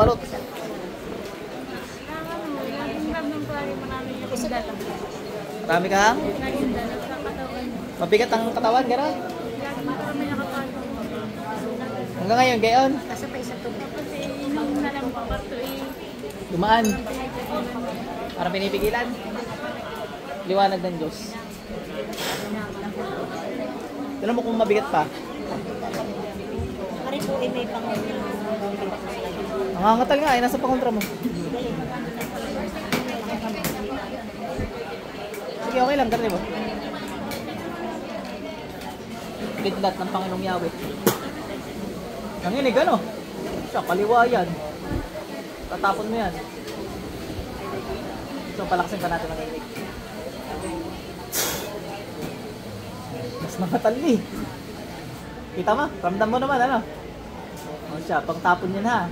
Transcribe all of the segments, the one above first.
balot. Marami ka hang? Mabigat ang katawan, gano'n? Hanggang ngayon, gayon? Dumaan. Parang pinipigilan. Liwanag ng Diyos. Tignan mo kung mabigat pa. Pare po, may pangunin. Nangangatal nga, nasa pangontra mo. Sige, okay lang, ganun mo. Kidlat ng Panginoong Yahweh. Nanginig, ano? Siya, kaliwa yan. Tatapon mo yan. So, palaksin pa natin nanginig. Mas nangatali. Kita mo? Ramdam mo naman, ano? O siya, pangtapon yun ha.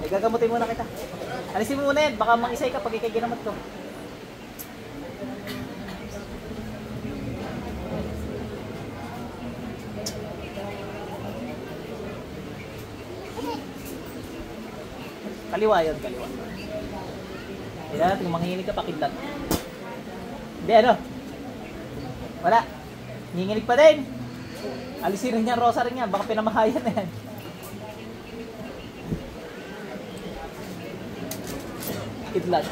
E, gagamutin muna kita. Alisin mo muna yan, baka mangisay ka pag ikay ginamot ko. Kaliwa yun, kaliwa. Kaya natin, manginginig ka, pakidlat. Hindi, ano? Wala. Nanginginig pa din. Alisin rin yan, rosa rin yan. Baka pinamahayan na yan. Kidlat.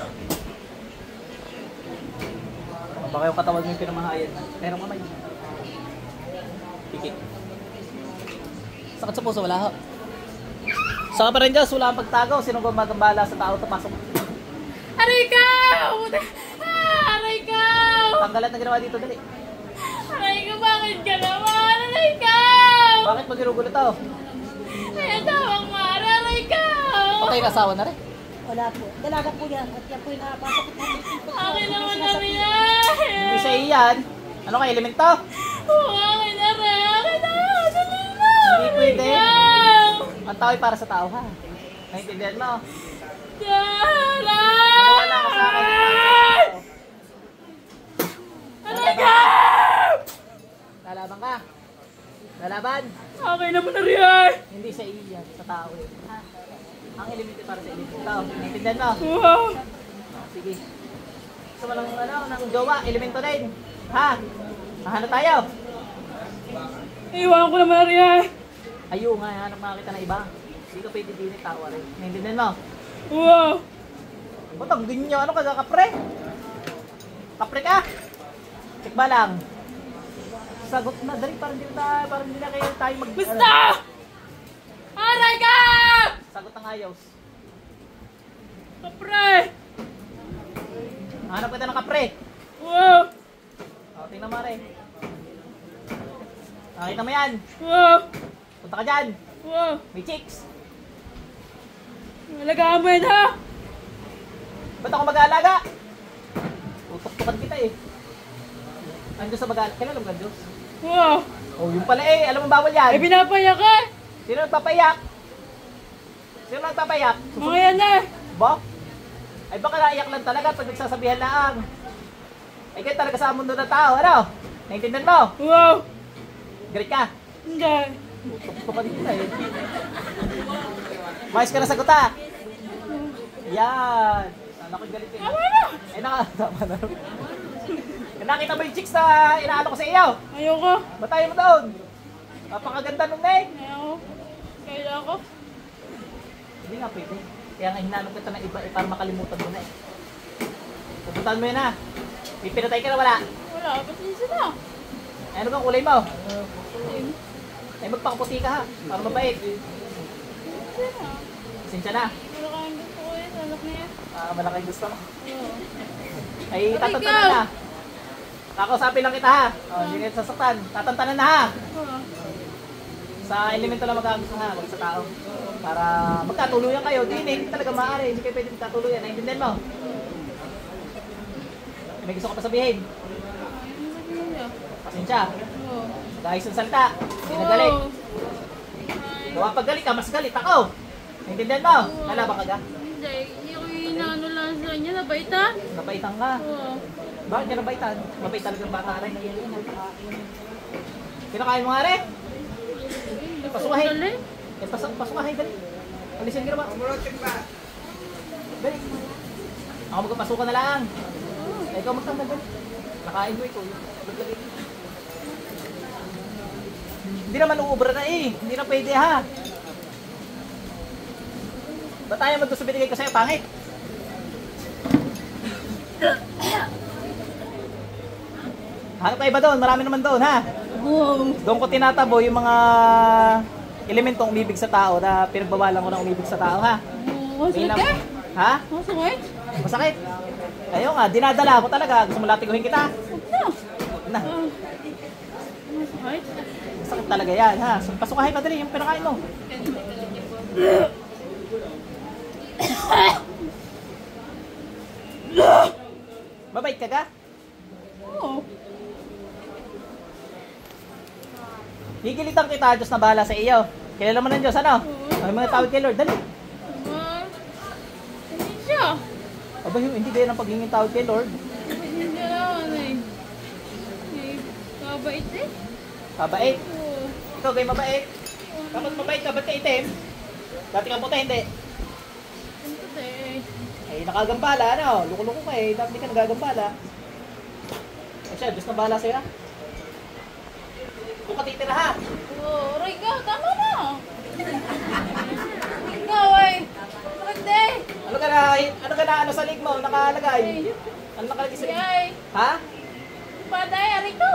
Baka yung katawan mo yung pinamahayan. Merong kamay. Pikit. Sakit sa puso, wala ho. Saka pa rin dyan, wala ang pagtagaw. Sinong gumagambala sa tao, tapasok. Aray ka! Aray ka! Tanggalat na ginawa dito, dali. Aray ka, bakit ka naman? Aray ka! Bakit mo ginugulo ito? Ay, atawang mara, aray ka! Patay ka asawa na rin. Wala po. Dalaga po yan. At yan po yung nakapasok ko. Akin naman na yan! Hindi sa iyan. Ano ka, elemento? Oo, akin na rin! Akin na! Dali na! Hindi pwede. Ang tao ay para sa tao, ha? Naintindihan mo? Dala! Maniwala ka sa akin. Aray ka! Lalaban ka. Lalaban. Akin naman na rin! Hindi sa iyan, sa tao eh. Ha? Ang elemento para sa elemento. Tao, naintindihan mo? Wow! Sige. Gusto mo ng jowa, elemento din. Ha? Mahanap tayo. Iwan ko naman na rin! Ayaw nga, hanap mga kita na iba. Hindi ka pwede din tao rin. Naintindihan mo? Wow! Ba't ang ganyan? Ano ka, kapre? Kapre ka? Tikba lang. Sagot na, dali, parang hindi na kayo tayo mag... Basta! Aray ka! Sagot ng ayaw. Kapre! Hanap kita ng kapre. Wow! O, tingnan mo rin. Nakita mo yan. Wow! Punta ka dyan. Wow! May chicks. Alagaan mo yan, ha? Ba't ako mag-aalaga? Tutok-tukan kita eh. Ang Diyos sa mag-aalaga. Kailan naman ang Diyos? Wow! Oh, yung pala eh. Alam mo bawal yan. Ay, pinapayak eh! Sino nagpapayak? Sino nagpapayak? Mga yan eh! Ba? Ay baka naiyak lang talaga pag nagsasabihan lang. Ay kayo talaga sa mundo ng tao, ano? Naintindihan mo? Wow! Galit ka? Hindi! Tutok-tukan kita eh. Mayos ka na sagot ha? Yan. Sana ko'y galit eh. Tama na! Ay tama na. Nakita mo yung chicks na inaano ko sa iyo? Ayoko! Batayin mo doon. Napakaganda nung name. Ayoko! Kailan ko? Hindi nga pwede. Kaya nga hinanong kita ng iba eh, para makalimutan mo na eh. Pupuntahan mo yun ha. May pinatay ka na wala. Wala, ba't isa na? Ay, ano bang kulay mo? Ay magpakaputi ka ha. Para mabait. Isa na. Pasensya na. Wala kang gusto ko eh, anak niya. Malaking gusto mo. Oo. Ay tatantanan na. Kakausapin lang kita ha. O, hindi ka sasaktan. Tatantanan na ha. Oo. Sa elemento lang magkagusto ha. Huwag sa tao. Para magkatuluyan kayo. Hindi talaga maaari. Hindi kayo pwede magkatuluyan. Naintindihan mo? May gusto ka pa sabihin. Pasensya. Oo. Mag-ayos ng salita. Hindi na galit. Gawa pag galit ka, mas galit ako. Naintindihan mo? Nalaban ka ga? Hindi, yung inaano lang sa kanya, nabaitan. Nabaitan ka. Oo. Bakit ka nabaitan? Mabait talaga ang bata rin. Kinakain mo nga rin? Pasukahin. Dali. Pasukahin, dali. Alisin ka naman. Ako magpapasukan na lang. Ay, ikaw magtanggal. Nakain mo ito. Hindi naman uubra na eh. Hindi na pwede ha. Ba't tayo maggusto binigay ko sa'yo? Pangit. Hanap pa iba doon. Marami naman doon ha. Doon ko tinatabo yung mga elementong umibig sa tao na pinagbawalan ko na umibig sa tao ha. Masakit ka? Ha? Masakit? Masakit? Ayaw nga, dinadala ko talaga. Gusto mo latiguhin kita? Na. Masakit? Masakit talaga yan ha. So, pasukahin ka dali yung pinakain mo. Mabait ka ka? Oo. Higilitan kita, Diyos na bahala sa iyo. Kilala mo ng Diyos, ano? May mga tawag kay Lord, dali. Hindi siya. Aba, hindi ba yan ang paghingin tawag kay Lord? Hindi siya naman eh. Kabait eh. Mabait. Oo. Ikaw kay mabait. Kapag mabait ka, ba't ka itim? Dati ka puti, hindi. Ito eh. Ay, nakagambala, ano? Luko-luko ka eh. Dati ka nagagambala. Ay siya, Diyos na bahala sa'yo. Kung ka titira ha. Oo, Rico, tama na. Ikaw ay. Hindi. Ano ka na, ano sa lig mo? Nakalagay? Ano nakalagay sa lig? Ay. Ha? Paday, Rico.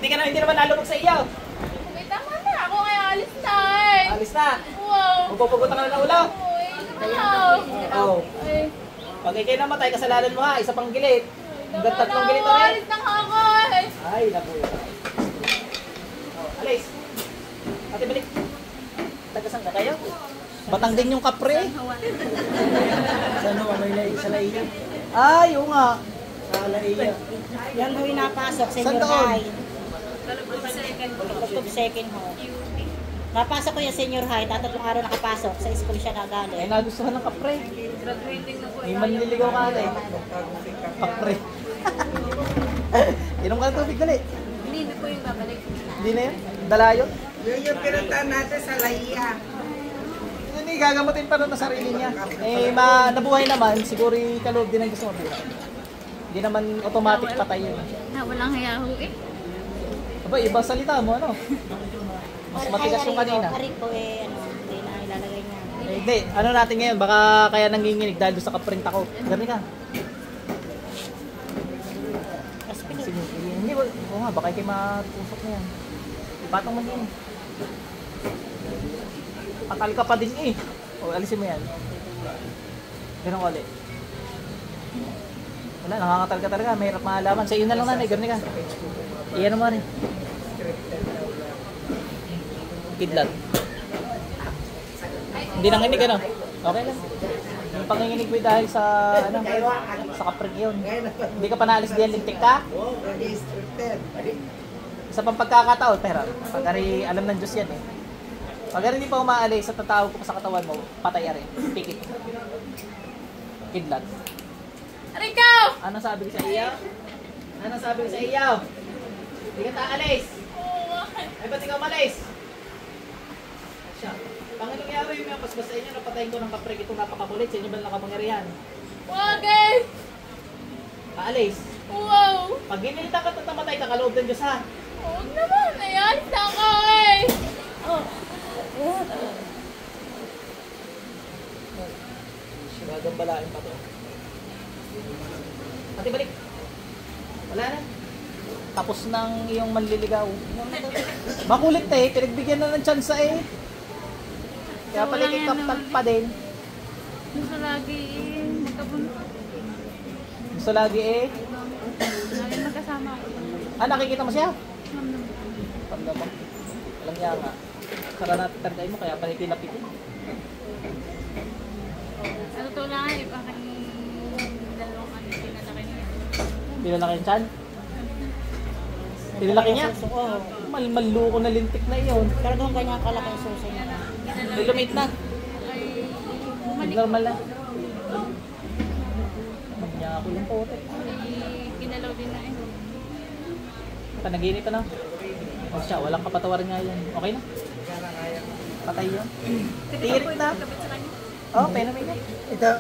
Hindi naman nalubog sa iyo. Ay, tama na. Ako ngayon alis na eh. Alis na. Wow. Magpupugutan ka na ng ulo. Uy, ikaw. Oo. Ay. Pag ikay namatay, kasalanan mo ha. Isa pang gilit. Hanggang tatlong gilit na rin. Alis na ako eh. Ay, naku. Alis. Ate, balik. Tagasan ka kayo? Batang din yung kapre. Ano, sa laiya. Ay, oo nga. Sa laiya. Yan ho yung napasok, Saan senior doon? high. Kalugtog second ho. Napasok ko yung senior high, tatlong araw nakapasok. Sa school siya Ay, nagaling. nagustuhan ng kapre. May manliligaw ka ate. Kapre. Inom ka ng tubig, dali. Hindi po yung babalik. Hindi na yun? Dalayon? Yun yung pinuntahan natin sa Laiya. Hindi, gagamutin pa rin ang sarili niya. Eh, nabuhay naman, siguro kaloob din ang gusto mabuhay. Hindi naman automatic patay yun. Walang hayaho eh. Aba, ibang salita mo, ano? Mas matigas yung kanina. Arik po eh, ano, hindi na ilalagay niya. Eh, hindi, ano natin ngayon, baka kaya nanginginig dahil doon sa kaprint ako. Gani ka. Sige, hindi, oo nga, baka kayo matusok na yan. Ipatong mo yan. Patal ka pa din eh. O, alisin mo yan. Ganun ko ulit. Wala, nangangatal ka talaga. Mahirap mahalaman. Sa iyo na lang nanay, ganun ka. Iyan mo rin. Kidlat. Hindi nanginig ano? Okay lang. Yung panginginig mo dahil sa ano, sa kaprig yun. Hindi ka pa naalis diyan, lintik ka? Oo, restricted. Isa pang pagkakataon, pero pagkari alam ng Diyos yan eh. Pagkari hindi pa umaalis sa tatawag ko pa sa katawan mo, patay rin. Pikit. Kidlat. Rico! Ano sabi ko sa iyo? Ano sabi ko sa iyo? Hindi ka taalis. Ay, ba't ikaw malis? Siya. Panginoong yaro yung mga pasbas sa inyo, napatayin ko ng kaprig itong napakakulit sa inyo ba nakapangyarihan? Wag eh! Paalis. Wow! Pag ginilitan ka at namatay ka, kaloob ng Diyos ha. Huwag naman! Alis na ako eh! Oh. Gagambalain pa to. Ate, balik. Wala na. Tapos ng iyong manliligaw. Makulit eh, pinagbigyan na ng tsansa eh. Kaya pala kay Kaptal pa din. Gusto lagi eh, magkabunto. Gusto lagi eh. Lagi magkasama ako. Ah, nakikita mo siya? Namnam. Pagdamang. Alam niya nga. Sara natin tandaan mo, kaya pala pinapitin. Sa totoo lang eh, bakit dalawang ano pinalaki niya. Pinalaki yung tiyan? Pinalaki niya? Oo. Malmaluko na lintik na iyon. Pero doon ganyan kalaki ang suso niya. Lumit na. Ay, bumalik. Normal na. Niya ako yung pote. Ay, kinalaw din na eh. Panaginip pa na. O siya, walang kapatawaran nga yan. Okay na? Patay yun. Tirit na. Oo, pena may na. Ito,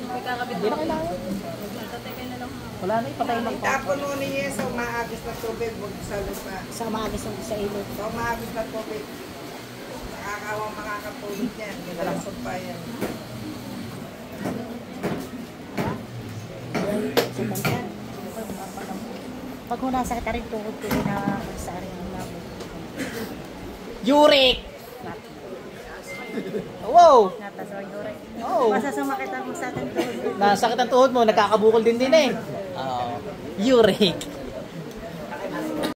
Magkakabit Hindi na kailangan. Magtateke na lang. Wala na, ipatay lang. Itapon mo niya sa umaagos na tubig, huwag sa lupa. Sa umaagos sa ilog. Sa umaagos na tubig. Nakakawang makakatulog yan. Ginalasot pa yan. Pag huna sa kita rin tuhod ko na sa rin ang labo. Yurik! Wow! Nata sa yore. Oh. Masasama kita mo sa atin tuhod ko. Nasakit ang tuhod mo, nagkakabukol din eh. Yurik!